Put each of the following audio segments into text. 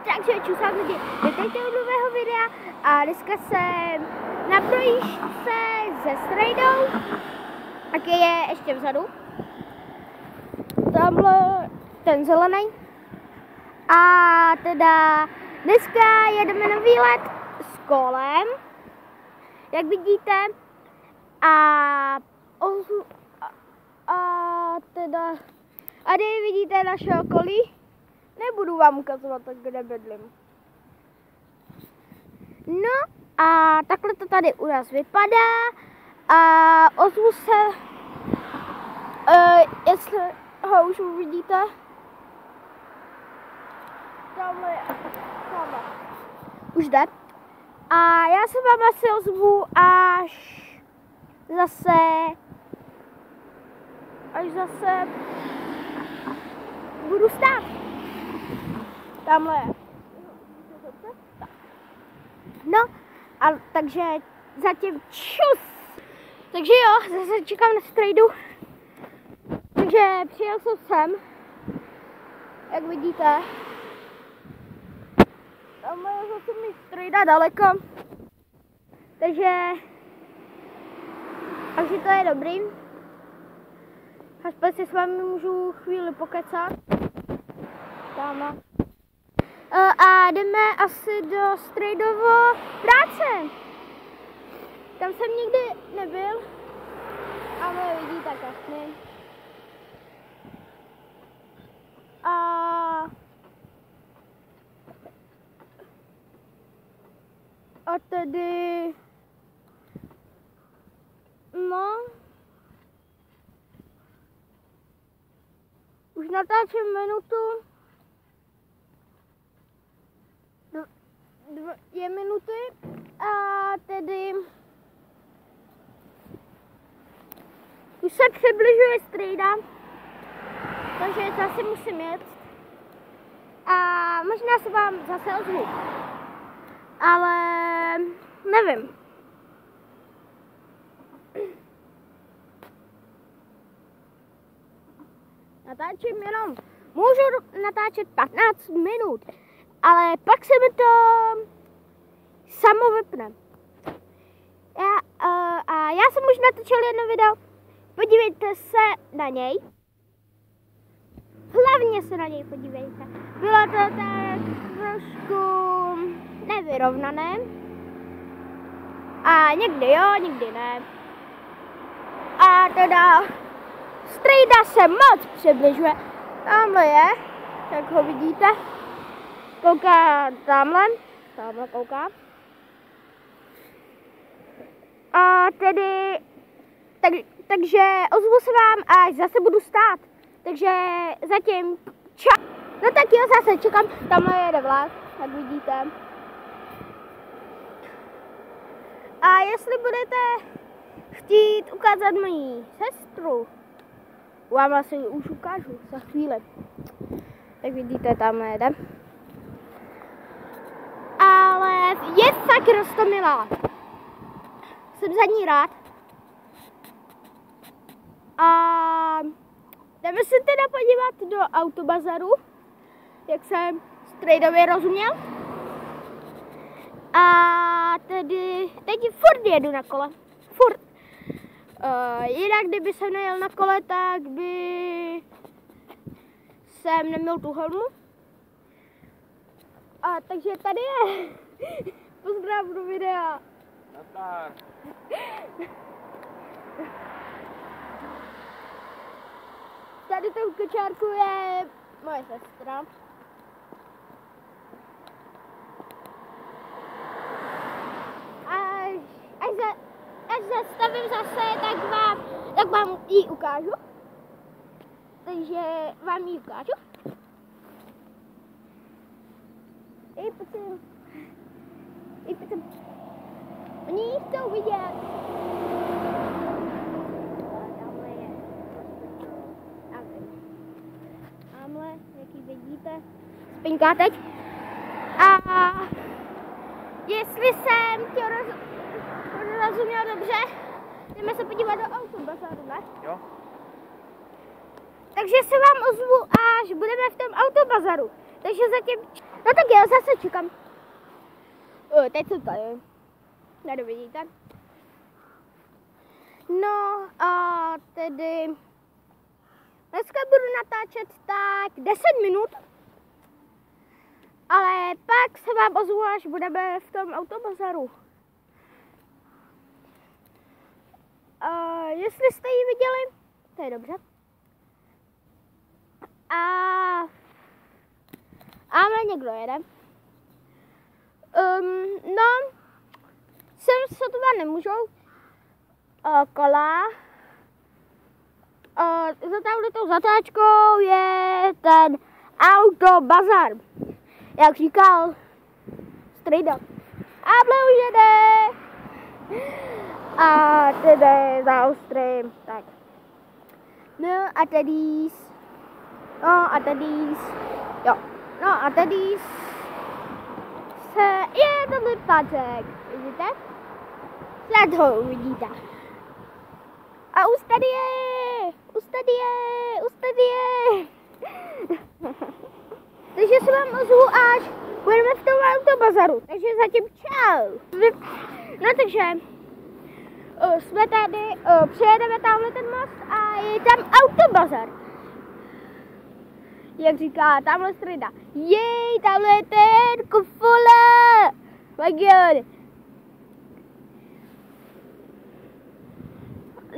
Takže čusám lidi, vítejte u nového videa a dneska jsem na projížďce se strejdou, taky je ještě vzadu, tamhle ten zelený. A teda dneska jedeme na výlet s kolem, jak vidíte, a tady vidíte naše okolí. Nebudu vám ukazovat, kde bydlím. No a takhle to tady u nás vypadá. A ozvu se, jestli ho už uvidíte. Tamhle. Už jde. A já se vám asi ozvu, až zase budu stát. Tamhle. No, a takže zatím čus. Takže jo, zase čekám na strejdu. Takže přijel jsem sem, jak vidíte. Tamhle je zase mi strejda daleko. Takže to je dobrý. Aspoň si s vámi můžu chvíli pokecat. Tamhle. A jdeme asi do strejdovo práce. Tam jsem nikdy nebyl, ale vidíte kasny. A tedy no, už natáčím minutu. 2 minuty a tedy už se přibližuje strejda, takže zase musím jet a možná se vám zase ozvu, ale nevím. Natáčím jenom, můžu natáčet 15 minut, ale pak se mi to samo vypne. Já jsem už natočil jedno video, podívejte se na něj. Hlavně se na něj podívejte. Bylo to tak trošku nevyrovnané. A někdy jo, někdy ne. A teda strejda se moc přibližuje. Tamhle je, jak ho vidíte. Kouká tamhle kouká. A tedy, takže ozvu se vám, až zase budu stát. Takže zatím čau. No tak jo, zase čekám, tamhle jede vlak, jak vidíte. A jestli budete chtít ukázat moji sestru, vám asi už ukážu za chvíli. Jak vidíte, tamhle jede. Ale je fakt roztomilá. Jsem za ní rád. A jdeme se teda podívat do autobazaru, jak jsem strejdově rozuměl. A tedy teď furt jedu na kole. Furt. Jinak kdyby jsem nejel na kole, tak by jsem neměl tu helmu. A takže tady je. Pozdrav do videa. Nazdar. Tady tou kočárku je moje sestra. Až zastavím zase, tak vám ji ukážu. Takže vám ji ukážu. Pojďte. Oni ji chcou vidět. Tamhle, jaký vidíte, spinká teď. A jestli jsem tě rozuměl dobře, jdeme se podívat do autobazaru, ne? Jo. Takže se vám ozvu, až budeme v tom autobazaru. Takže zatím No tak jo, zase čekám. Teď jsem tady. Tady vidíte. No a tedy dneska budu natáčet tak 10 minut. Ale pak se vám ozvu, až budeme v tom autobazaru. Jestli jste ji viděli, to je dobře. Ale někdo jede. No, sem sotva nemůžou. Kola. Za touhletou zatáčkou je ten autobazar. Jak říkal Strejda. A už jede. A tedy za ostrým. Tak. No a tady. Jo. No a tady se je tenhle pátek. Vidíte? Snad ho uvidíte. A už tady je. Takže se vám ozvu, až budeme v tom autobazaru. Takže zatím čau. No takže jsme tady, přejedeme tamhle ten most a je tam autobazar. Jak říká tamhle Strida. Jej, tamhle je ten kufole. My.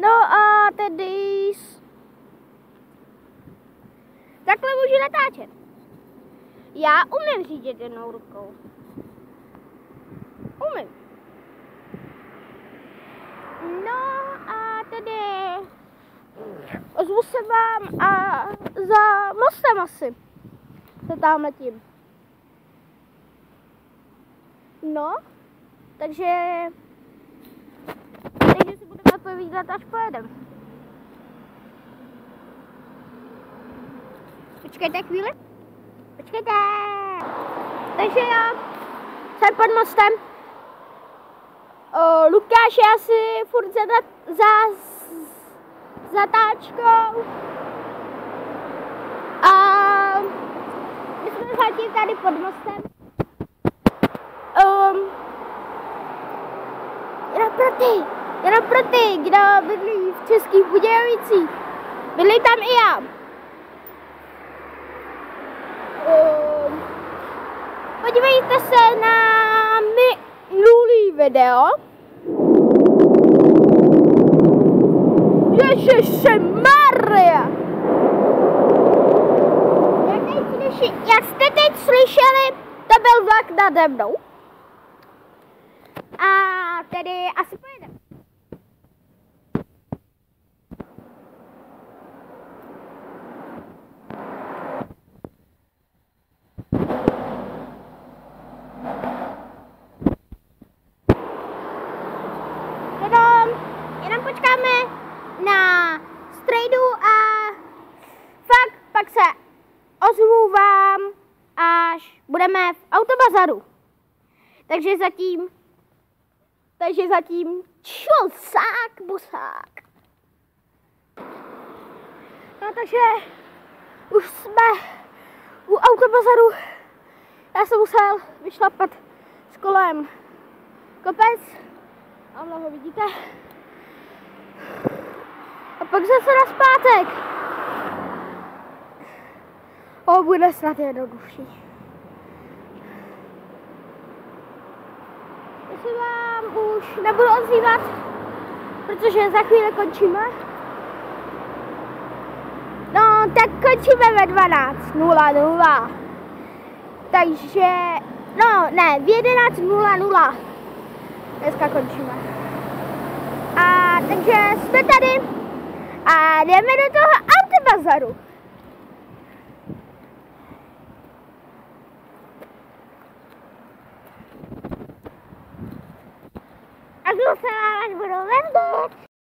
No a tedy takhle můžu natáčet. Já umím řídit jednou rukou. Umím. No a tedy ozvu se vám a za mostem asi se tam letím. No, takže si budeme povídat, až pojedeme. Počkejte chvíli. Počkejte. Takže já jsem pod mostem. Lukáš je asi furt za zatáčkou. A my jsme zatím tady pod mostem. Jenom pro ty, kdo bydlí v Českých Budějovicích. Bydlí tam i já. Podívejte se na minulý video. Ježišmarja! Jak jste teď slyšeli, to byl vlak nade mnou. A tedy asi pojedeme. Jenom počkáme na Strejdu a fakt pak se ozvu vám, až budeme v autobazaru. Takže zatím čusák, busák. No takže už jsme u autobazaru. Já jsem musel vyšlapat s kolem kopec. A ho vidíte. A pak zase nazpátek. Bude snad jednodušší. Já se vám už nebudu ozývat, protože za chvíli končíme. No, tak končíme ve 12:00. Takže, no ne, v 11:00 dneska končíme. A takže jsme tady a jdeme do toho autobazaru. A zase vás budu vendět.